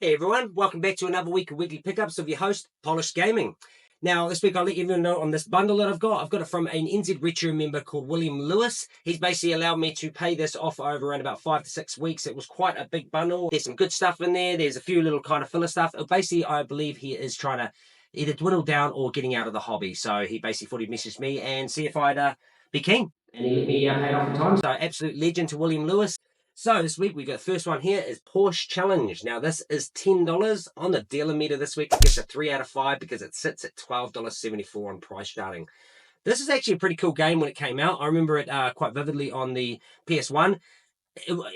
Hey everyone, welcome back to another week of weekly pickups of your host, Polished Gaming. Now, this week I'll let you know on this bundle that I've got. I've got it from an NZ Retro member called William Lewis. He's basically allowed me to pay this off over around about 5 to 6 weeks. It was quite a big bundle. There's some good stuff in there. There's a few little kind of filler stuff. Basically, I believe he is trying to either dwindle down or getting out of the hobby. So he basically thought he'd message me and see if I'd be keen. And he let me pay it off in time. So absolute legend to William Lewis. So this week we got the first one here is Porsche Challenge. Now this is $10 on the dealer meter this week. It gets a 3 out of 5 because it sits at $12.74 on price starting. This is actually a pretty cool game when it came out. I remember it quite vividly on the PS1.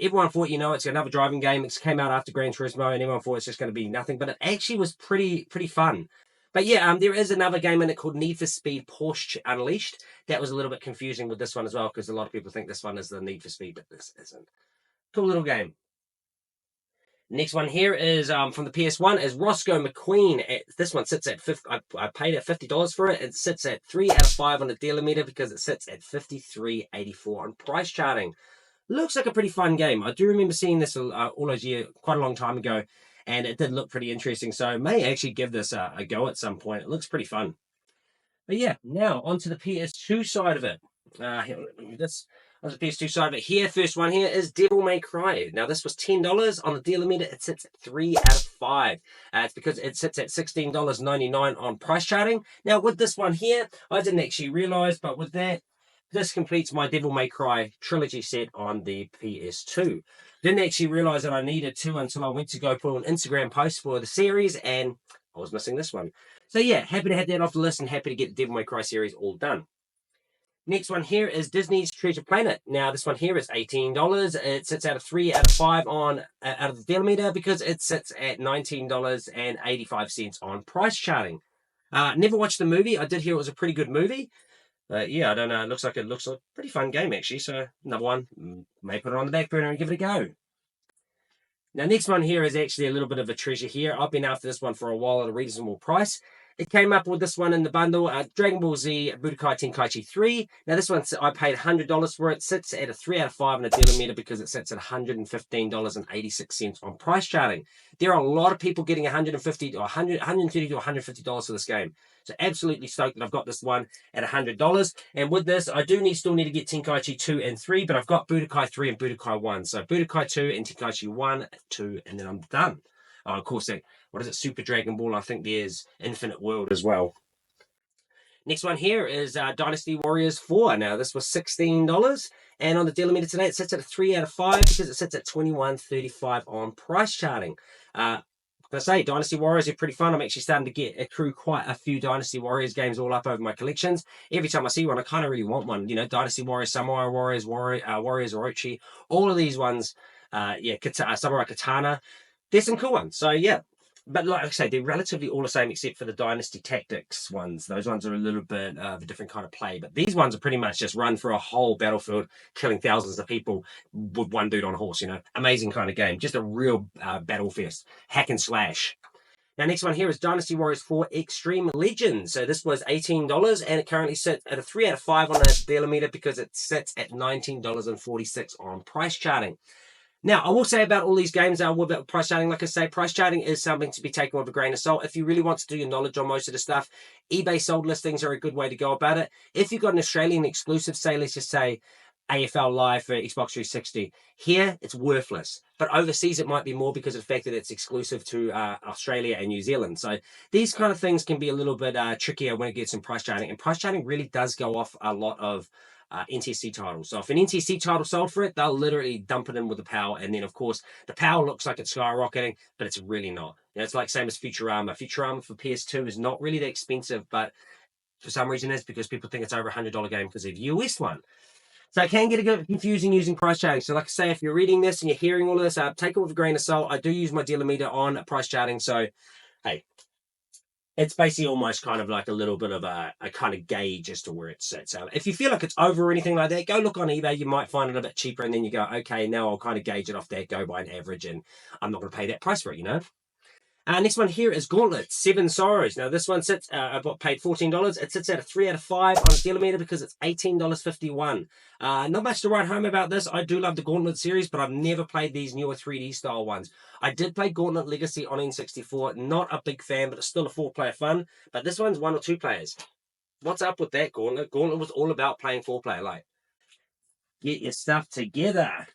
Everyone thought, it's another driving game. It came out after Gran Turismo and everyone thought it's just going to be nothing, but it actually was pretty fun. But yeah, there is another game in it called Need for Speed Porsche Unleashed. That was a little bit confusing with this one as well because a lot of people think this one is the Need for Speed, but this isn't. Cool little game. Next one here is from the PS1 is Roscoe McQueen. This one sits at I paid at $50 for it. It sits at 3 out of 5 on the dealer meter because it sits at 53.84 on price charting. Looks like a pretty fun game. I do remember seeing this all those years, quite a long time ago, and it did look pretty interesting. So may actually give this a go at some point. It looks pretty fun. But yeah, now onto the PS2 side of it. This on the PS2 side of it here. First one here is Devil May Cry. Now this was $10 on the dealer meter. It sits at 3 out of 5. It's because it sits at $16.99 on price charting. Now with this one here, I didn't actually realize, but with that, this completes my Devil May Cry trilogy set on the PS2. Didn't actually realize that I needed to until I went to go put an Instagram post for the series, and I was missing this one. So yeah, happy to have that off the list and happy to get the Devil May Cry series all done. Next one here is Disney's Treasure Planet. Now this one here is $18. It sits out of 3 out of 5 on out of the dealer meter because it sits at $19.85 on price charting. Never watched the movie. I did hear it was a pretty good movie. Yeah, I don't know. It looks like a pretty fun game actually. So another one, may put it on the back burner and give it a go. Now, next one here is actually a little bit of a treasure here. I've been after this one for a while at a reasonable price. It came up with this one in the bundle, Dragon Ball Z Budokai Tenkaichi 3. Now, this one, I paid $100 for it. Sits at a 3 out of 5 on the dealer meter because it sits at $115.86 on price charting. There are a lot of people getting $150 or $130 to $150 for this game. So absolutely stoked that I've got this one at $100. And with this, I do still need to get Tenkaichi 2 and 3, but I've got Budokai 3 and Budokai 1. So Budokai 2 and Tenkaichi 1, 2, and then I'm done. Of course, what is it? Super Dragon Ball. I think there's Infinite World as well. Next one here is Dynasty Warriors 4. Now, this was $16. And on the dealer meter today, it sits at a 3 out of 5 because it sits at $21.35 on price charting. I say Dynasty Warriors are pretty fun. I'm actually starting to accrue quite a few Dynasty Warriors games all up over my collections. Every time I see one, I kind of really want one. Dynasty Warriors, Samurai Warriors, Warriors Orochi, all of these ones. Samurai Katana. There's some cool ones. So yeah, but like I say, they're relatively all the same except for the Dynasty Tactics ones. Those ones are a little bit of a different kind of play, but these ones are pretty much just run through a whole battlefield, killing thousands of people with one dude on a horse. Amazing kind of game. Just a real battle fest, hack and slash. Now, next one here is Dynasty Warriors 4 Extreme Legends. So this was $18, and it currently sits at a 3 out of 5 on the dealer meter because it sits at $19.46 on price charting. Now, I will say about all these games about price charting, like I say, price charting is something to be taken with a grain of salt. If you really want to do your knowledge on most of the stuff, eBay sold listings are a good way to go about it. If you've got an Australian exclusive, say, let's just say AFL Live for Xbox 360, here it's worthless. But overseas, it might be more because of the fact that it's exclusive to Australia and New Zealand. So these kind of things can be a little bit trickier when it gets in price charting. And price charting really does go off a lot of NTSC titles. So if an NTSC title sold for it, they'll literally dump it in with the PAL. And then, of course, the PAL looks like it's skyrocketing, but it's really not. It's like same as Futurama. Futurama for PS2 is not really that expensive, but for some reason it's because people think it's over $100 game because of US one. So it can get a bit confusing using price charting. So like I say, if you're reading this and you're hearing all of this, take it with a grain of salt. I do use my dealer meter on price charting. So, hey, it's basically almost kind of like a little bit of a kind of gauge as to where it sits. If you feel like it's over or anything like that, go look on eBay. You might find it a bit cheaper, and then you go, okay, now I'll kind of gauge it off that, go by an average, and I'm not going to pay that price for it, Next one here is Gauntlet, Seven Sorrows. Now this one sits, I paid $14. It sits at a 3 out of 5 on a dealer meter because it's $18.51. Not much to write home about this. I do love the Gauntlet series, but I've never played these newer 3D style ones. I did play Gauntlet Legacy on N64. Not a big fan, but it's still a 4-player fun. But this one's 1 or 2 players. What's up with that, Gauntlet? Gauntlet was all about playing 4-player. Like, get your stuff together.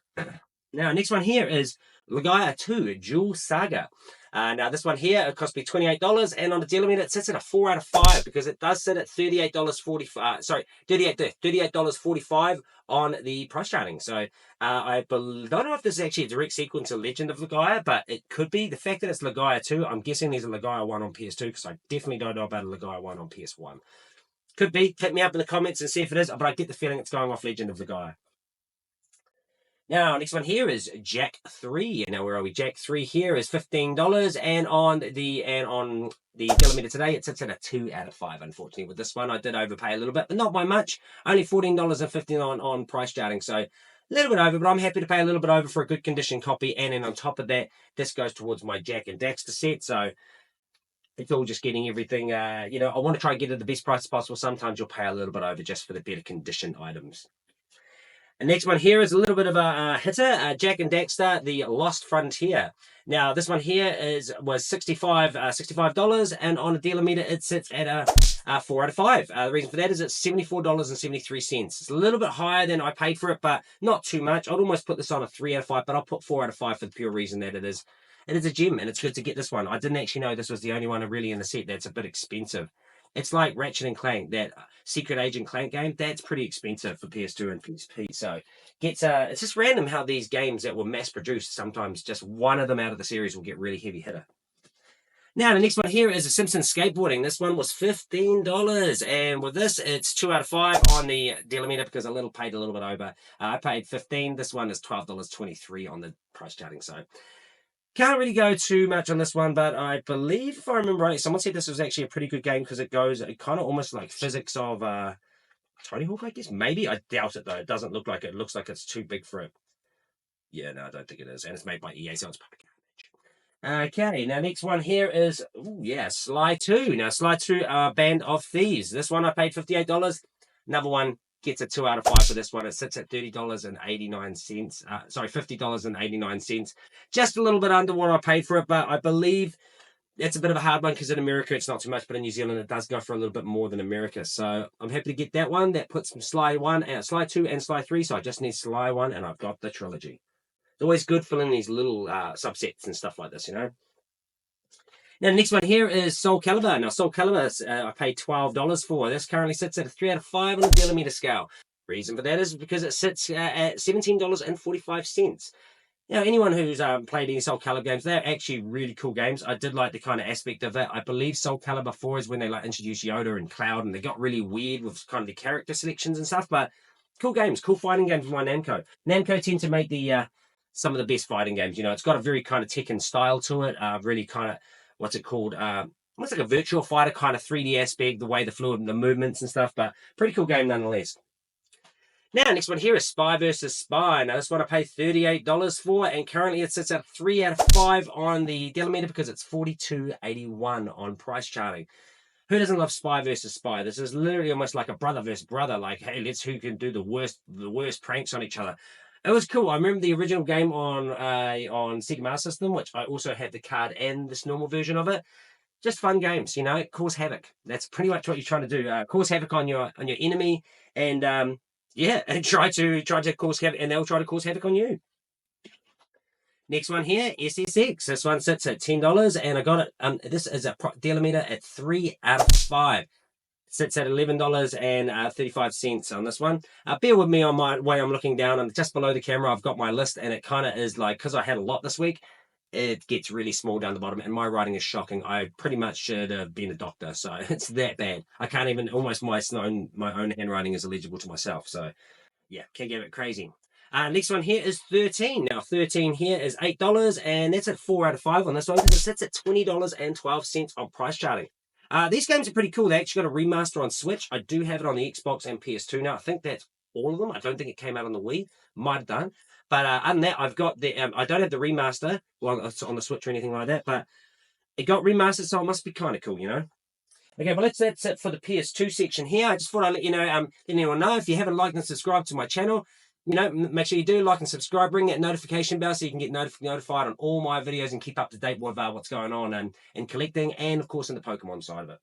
Now, next one here is Legaia 2, Dual Saga. Now, this one here, it cost me $28, and on the dealer meter, it sits at a 4 out of 5 because it does sit at $38.45. Sorry, $38.45 on the price charting. So, I don't know if this is actually a direct sequel to Legend of Legaia, but it could be. The fact that it's Legaia 2, I'm guessing there's a Legaia 1 on PS2 because I definitely don't know about a Legaia 1 on PS1. Could be. Hit me up in the comments and see if it is, but I get the feeling it's going off Legend of Legaia. Now, next one here is Jak 3. Now, where are we? Jak 3 here is $15, and on the dealer meter today, it sits at a 2 out of 5. Unfortunately, with this one, I did overpay a little bit, but not by much. Only $14.50 on price charting, so a little bit over. But I'm happy to pay a little bit over for a good condition copy, and then on top of that, this goes towards my Jak and Daxter set. So it's all just getting everything. I want to try and get it the best price possible. Sometimes you'll pay a little bit over just for the better condition items. The next one here is a little bit of a hitter, Jak and Daxter, The Lost Frontier. Now, this one here was $65, and on a dealer meter, it sits at a 4 out of 5. The reason for that is it's $74.73. It's a little bit higher than I paid for it, but not too much. I'd almost put this on a 3 out of 5, but I'll put 4 out of 5 for the pure reason that it is a gem, and it's good to get this one. I didn't actually know this was the only one really in the set that's a bit expensive. It's like Ratchet and Clank, that Secret Agent Clank game. That's pretty expensive for PS2 and PSP. So it's just random how these games that were mass produced, sometimes just one of them out of the series will get really heavy hitter. Now, the next one here is a Simpsons Skateboarding. This one was $15, and with this, it's 2 out of 5 on the dealer meter because I paid a little bit over. I paid $15. This one is $12.23 on the price charting. So can't really go too much on this one, but I believe, if I remember right, someone said this was actually a pretty good game because it kind of almost like physics of Tony Hawk, I guess. Maybe. I doubt it, though. It doesn't look like it. It looks like it's too big for it. Yeah, no, I don't think it is. And it's made by EA, so it's probably garbage. Okay, now next one here is, Sly 2. Now, Sly 2, Band of Thieves. This one I paid $58. Another one gets a 2 out of 5 for this one. It sits at $30.89. Sorry, $50.89. Just a little bit under what I paid for it, but I believe it's a bit of a hard one because in America it's not too much, but in New Zealand it does go for a little bit more than America. So I'm happy to get that one. That puts Sly 1, Sly 2, and Sly 3. So I just need Sly 1, and I've got the trilogy. It's always good filling these little subsets and stuff like this, Now, the next one here is Soul Calibur. Now, Soul Calibur, I paid $12 for. This currently sits at a 3 out of 5 on the dealer meter scale. Reason for that is because it sits at $17.45. Anyone who's played any Soul Calibur games, they're actually really cool games. I did like the kind of aspect of it. I believe Soul Calibur 4 is when they introduced Yoda and Cloud, and they got really weird with kind of the character selections and stuff. But cool games, cool fighting games by Namco. Namco tend to make some of the best fighting games. It's got a very kind of Tekken style to it. Really kind of, what's it called? Almost like a virtual fighter kind of 3D aspect, the way the movements and stuff. But pretty cool game nonetheless. Now, next one here is Spy vs. Spy. Now, this one I paid $38 for, and currently it sits at 3 out of 5 on the dealer meter because it's $42.81 on price charting. Who doesn't love Spy vs. Spy? This is literally almost like a brother versus brother. Like, hey, who can do the worst pranks on each other. It was cool. I remember the original game on Sega Master System, which I also had the card and this normal version of it. Just fun games, cause havoc. That's pretty much what you're trying to do. Cause havoc on your enemy, and and try to cause havoc, and they'll try to cause havoc on you. Next one here, SSX. This one sits at $10, and I got it. This is a dealer meter at 3 out of 5. Sits at $11.35 on this one. Bear with me on my way I'm looking down, and just below the camera I've got my list, and it kind of is like, because I had a lot this week, it gets really small down the bottom, and my writing is shocking. I pretty much should have been a doctor, so it's that bad. I can't even, almost my own handwriting is illegible to myself, so yeah, can get a bit crazy. Next one here is 13. Now, 13 here is $8, and that's at 4 out of 5 on this one because it sits at $20.12 on price charting. These games are pretty cool. They actually got a remaster on Switch. I do have it on the Xbox and PS2 now. I think that's all of them. I don't think it came out on the Wii. Might have done. But other than that, I've got the. I don't have the remaster on the Switch or anything like that. But It got remastered, so it must be kind of cool, you know. Okay, well, that's it for the PS2 section here. I just thought I'd let you know, let anyone know if you haven't liked and subscribed to my channel, you know, make sure you do like and subscribe, ring that notification bell so you can get notified on all my videos and keep up to date with what's going on and collecting, and of course in the Pokemon side of it.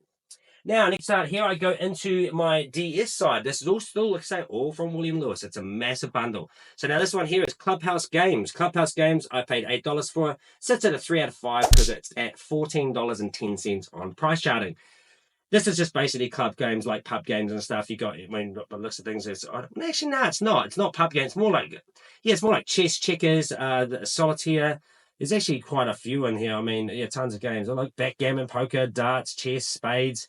Now, next out here, I go into my DS side. This is all still, like I say, all from William Lewis. It's a massive bundle. So now this one here is Clubhouse Games. Clubhouse Games, I paid $8 for it. Sits at a 3 out of 5 because it's at $14.10 on price charting. This is just basically club games like pub games and stuff. You got, I mean, by the looks of things, actually, no, it's not. It's not pub games. It's more like, yeah, it's more like chess, checkers, solitaire. There's actually quite a few in here. I mean, yeah, tons of games. I like backgammon, poker, darts, chess, spades.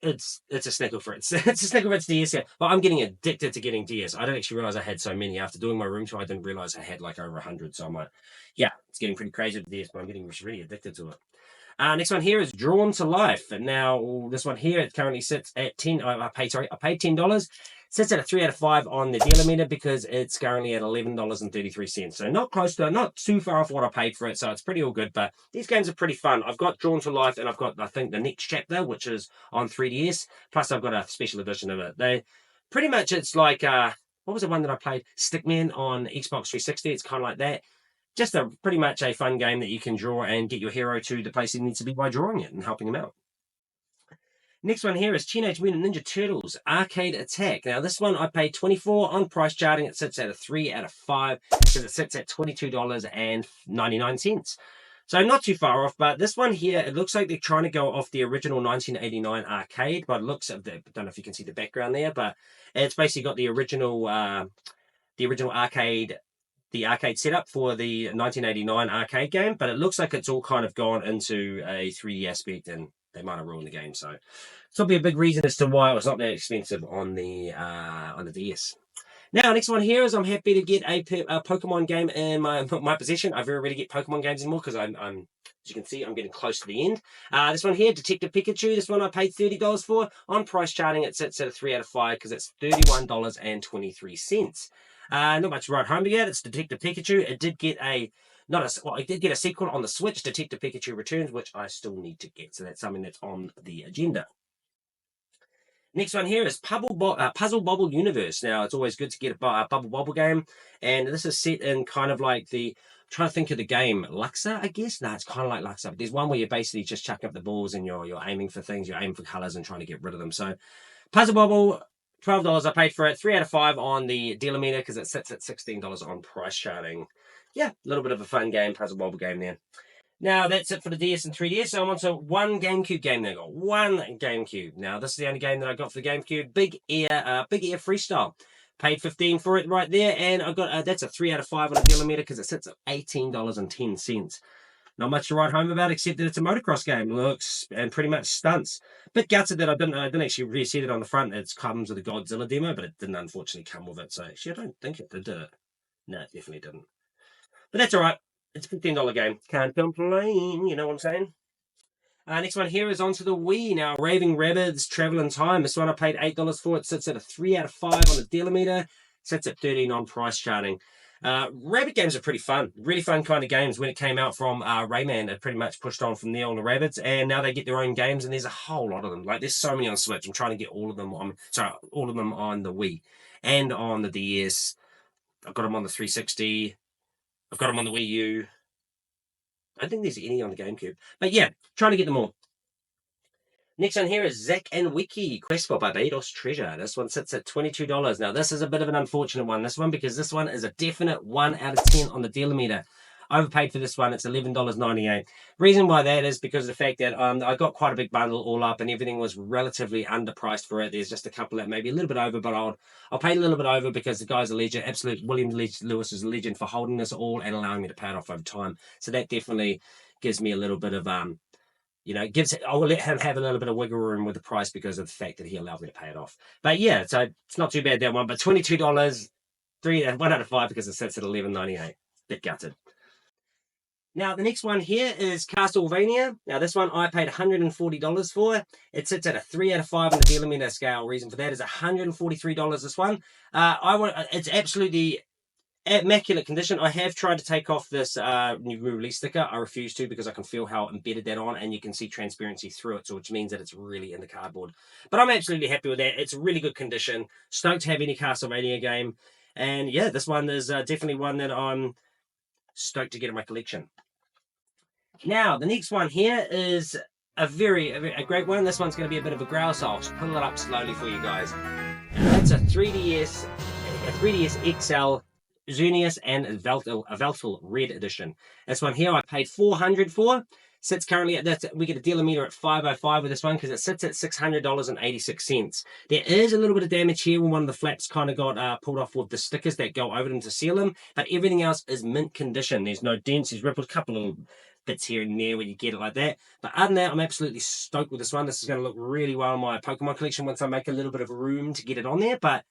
It's a Snickle Fritz. It's a Snickle Fritz DS. But I'm getting addicted to getting DS. I didn't actually realize I had so many. After doing my room tour, I didn't realize I had like over 100. So I'm like, yeah, it's getting pretty crazy with DS, but I'm getting really addicted to it. Next one here is Drawn to Life. And now this one here, it currently sits at 10. I paid $10. Sits at a 3 out of 5 on the dealer meter because it's currently at $11.33. So not close to, not too far off what I paid for it. So it's pretty all good. But these games are pretty fun. I've got Drawn to Life, and I've got, I think, the next chapter, which is on 3DS. Plus, I've got a special edition of it. They pretty much, it's like, what was the one that I played? Stickman on Xbox 360. It's kind of like that. Just pretty much a fun game that you can draw and get your hero to the place he needs to be by drawing it and helping him out. Next one here is Teenage Mutant Ninja Turtles Arcade Attack. Now, this one I paid $24 on price charting. It sits at a 3 out of 5 because it sits at $22.99. So not too far off, but this one here, it looks like they're trying to go off the original 1989 arcade, but it looks, I don't know if you can see the background there, but it's basically got the original arcade, the arcade setup for the 1989 arcade game, but it looks like it's all kind of gone into a 3D aspect, and they might have ruined the game. So this will be a big reason as to why it was not that expensive on the DS. Now, next one here is I'm happy to get a Pokemon game in my possession. I very rarely get Pokemon games anymore because I'm as you can see, I'm getting close to the end. This one here, Detective Pikachu. This one I paid $30 for. On price charting, it sits at a 3 out of 5 because it's $31.23. Not much to write home yet. It's Detective Pikachu. It did get it did get a sequel on the Switch, Detective Pikachu Returns, which I still need to get. So that's something that's on the agenda. Next one here is Puzzle Bobble Universe. Now, it's always good to get a Bubble Bobble game. And this is set in kind of like I'm trying to think of the game, Luxa, I guess? No, it's kind of like Luxa. But there's one where you're basically just chucking up the balls and you're aiming for things. You're aiming for colors and trying to get rid of them. So Puzzle Bobble, $12 I paid for it. 3 out of 5 on the dealer meter because it sits at $16 on price charting. Yeah, a little bit of a fun game, Puzzle Bobble game there. Now, that's it for the DS and 3DS. So I'm on to one GameCube game now. I got one GameCube. Now, this is the only game that I got for the GameCube. Big Air Freestyle. Paid $15 for it right there. And I got that's a 3 out of 5 on the dealer meter because it sits at $18.10. Not much to write home about except that it's a motocross game. Looks and pretty much stunts. Bit gutted that I didn't actually reset it on the front. It comes with a Godzilla demo, but it didn't unfortunately come with it. So actually, I don't think it did it. No, it definitely didn't. But that's all right. It's a $15 game. Can't complain, you know what I'm saying? Next one here is onto the Wii. Now, Raving Rabbids Travel in Time. This one I paid $8 for. It sits at a 3 out of 5 on the dealer meter. Sits at 13 on price charting. Rabbit games are pretty fun. Really fun kind of games. When it came out from Rayman, it pretty much pushed on from there on the Rabbids. And now they get their own games, and there's a whole lot of them. Like, there's so many on Switch. I'm trying to get all of them on the Wii and on the DS. I've got them on the 360. I've got them on the Wii U. I don't think there's any on the GameCube. But yeah, trying to get them all. Next one here is Zack and Wiki, Quest for Barbados Treasure. This one sits at $22. Now, this is a bit of an unfortunate one. This one, because this one is a definite 1 out of 10 on the dealer meter. Overpaid for this one. It's $11.98. Reason why that is because of the fact that I got quite a big bundle all up and everything was relatively underpriced for it. There's just a couple that maybe a little bit over, but I'll pay a little bit over because the guy's a legend. Absolute William Lewis is a legend for holding this all and allowing me to pay it off over time. So that definitely gives me a little bit of I'll let him have a little bit of wiggle room with the price because of the fact that he allowed me to pay it off. But yeah, so it's not too bad that one. But $22, 1 out of 5 because it sits at $11.98. Bit gutted. Now, the next one here is Castlevania. Now, this one I paid $140 for. It sits at a 3 out of 5 on the dealer meter scale. Reason for that is $143, this one. It's absolutely immaculate condition. I have tried to take off this new release sticker. I refuse to because I can feel how embedded that on, and you can see transparency through it, so which means that it's really in the cardboard. But I'm absolutely happy with that. It's really good condition. Stoked to have any Castlevania game, and yeah, this one is definitely one that I'm stoked to get in my collection. Now, the next one here is a great one. This one's going to be a bit of a growl, so I'll pull it up slowly for you guys. It's a 3DS XL Xerneas and Veltal Red Edition. This one here I paid $400 for. Sits currently at that. We get a dealer meter at $505 with this one because it sits at $600.86. There is a little bit of damage here when one of the flaps kind of got pulled off with the stickers that go over them to seal them, but everything else is mint condition. There's no dents, there's ripples, a couple of bits here and there when you get it like that. But other than that, I'm absolutely stoked with this one. This is going to look really well in my Pokemon collection once I make a little bit of room to get it on there, but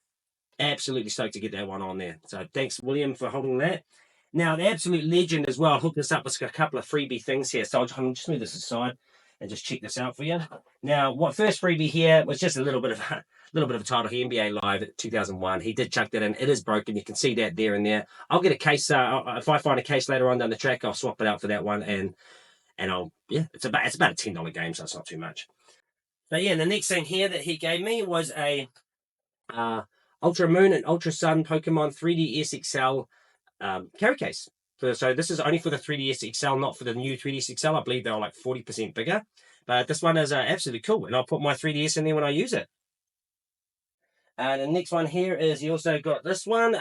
absolutely stoked to get that one on there. So thanks, William, for holding that. Now, the absolute legend as well, hooked this up with a couple of freebie things here. So I'll just move this aside and just check this out for you. Now, what first freebie here was just a little bit of a title here, NBA Live at 2001. He did chuck that in. It is broken. You can see that there and there. I'll get a case. If I find a case later on down the track, I'll swap it out for that one. And it's about a $10 game, so it's not too much. But yeah, and the next thing here that he gave me was a Ultra Moon and Ultra Sun Pokemon 3DS XL carry case. So this is only for the 3DS XL, not for the new 3DS XL. I believe they're like 40% bigger. But this one is absolutely cool, and I'll put my 3DS in there when I use it. And the next one here is you also got this one,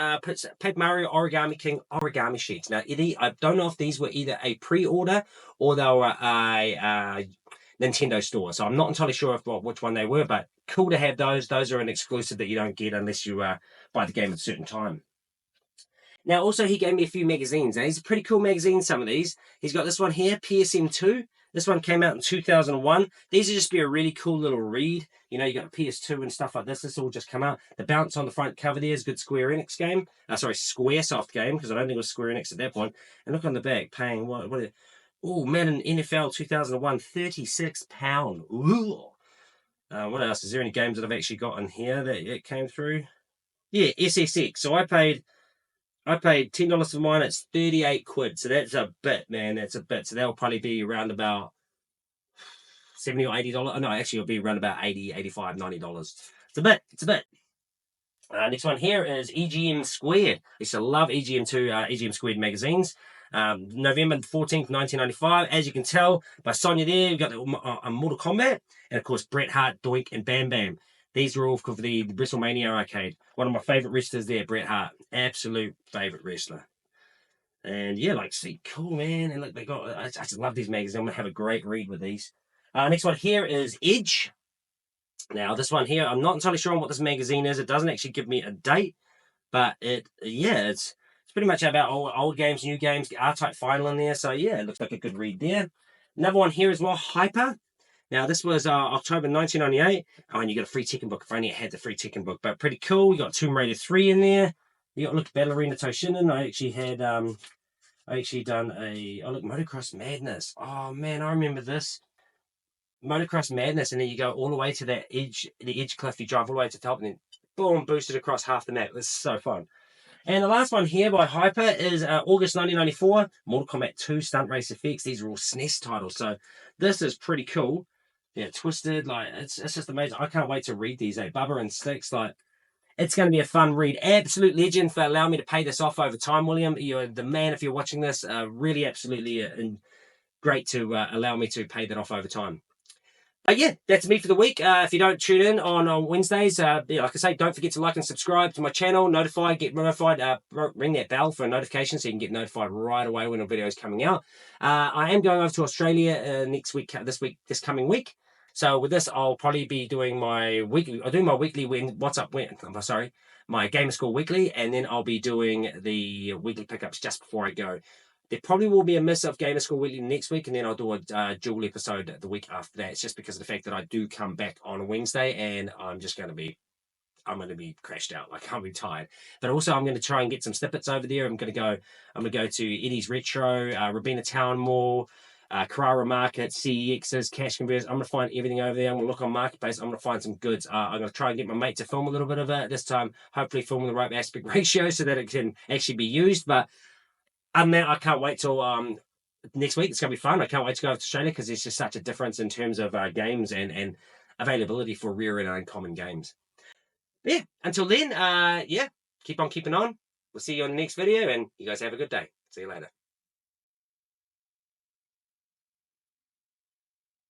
Paper Mario Origami King origami sheets. Now, Eddie, I don't know if these were either a pre-order or they were a Nintendo store. So I'm not entirely sure which one they were, but cool to have those. Those are an exclusive that you don't get unless you buy the game at a certain time. Now, also, he gave me a few magazines. Now, these are pretty cool magazines, some of these. He's got this one here, PSM2. This one came out in 2001. These are just be a really cool little read. You know, you got PS2 and stuff like this. This all just come out. The bounce on the front cover there is good Square Enix game. Squaresoft game, because I don't think it was Square Enix at that point. And look on the back, paying what oh, Madden NFL 2001, £36. Ooh. What else? Is there any games that I've actually got in here that it came through? Yeah, SSX. So I paid $10 for mine. It's 38 quid. So that's a bit, man. That's a bit. So that'll probably be around about $70 or $80. No, actually, it'll be around about $80, $85, $90. It's a bit. It's a bit. Next one here is EGM Squared. I used to love EGM2, EGM Squared magazines. November 14th, 1995. As you can tell by Sonya there, you've got a Mortal Kombat. And, of course, Bret Hart, Doink, and Bam Bam. These are all for the WrestleMania arcade. One of my favorite wrestlers there, Bret Hart. Absolute favorite wrestler. And yeah, like, see, cool, man. And look, I just love these magazines. I'm going to have a great read with these. Next one here is Edge. Now, this one here, I'm not entirely sure on what this magazine is. It doesn't actually give me a date. But it's pretty much about old games, new games, R-Type final in there. So yeah, it looks like a good read there. Another one here as well, Hyper. Now, this was October 1998. Oh, and you got a free Tekken book. If only it had the free Tekken book. But pretty cool. You got Tomb Raider 3 in there. You got, look, Ballerina Toshinden. I actually done Motocross Madness. Oh, man, I remember this. Motocross Madness. And then you go all the way to the edge cliff. You drive all the way to the top and then, boom, boosted across half the map. This is so fun. And the last one here by Hyper is August 1994, Mortal Kombat 2 Stunt Race FX. These are all SNES titles. So this is pretty cool. Yeah, Twisted, like, it's just amazing. I can't wait to read these, Bubba and Sticks, like, it's going to be a fun read. Absolute legend for allowing me to pay this off over time, William. You're the man if you're watching this. Really, absolutely great to allow me to pay that off over time. Yeah, that's me for the week. If you don't tune in on Wednesdays, like I say, don't forget to like and subscribe to my channel, get notified, ring that bell for a notification so you can get notified right away when a video is coming out. I am going over to Australia this coming week. So with this, I'll probably be doing my weekly my Gamer School Weekly, and then I'll be doing the weekly pickups just before I go. There probably will be a miss of Gamer School Weekly next week, and then I'll do a dual episode the week after that. It's just because of the fact that I do come back on a Wednesday, and I'm going to be crashed out. Like, I'll be tired. But also, I'm going to try and get some snippets over there. I'm going to go to Eddie's Retro, Robina Town Mall, Carrara Market, CEXs, cash converters. I'm going to find everything over there. I'm going to look on Marketplace. I'm going to find some goods. I'm going to try and get my mate to film a little bit of it this time. Hopefully film the right aspect ratio so that it can actually be used. But other than that, I can't wait till next week. It's going to be fun. I can't wait to go to Australia because there's just such a difference in terms of games and availability for rare and uncommon games. Yeah, until then, yeah, keep on keeping on. We'll see you on the next video, and you guys have a good day. See you later.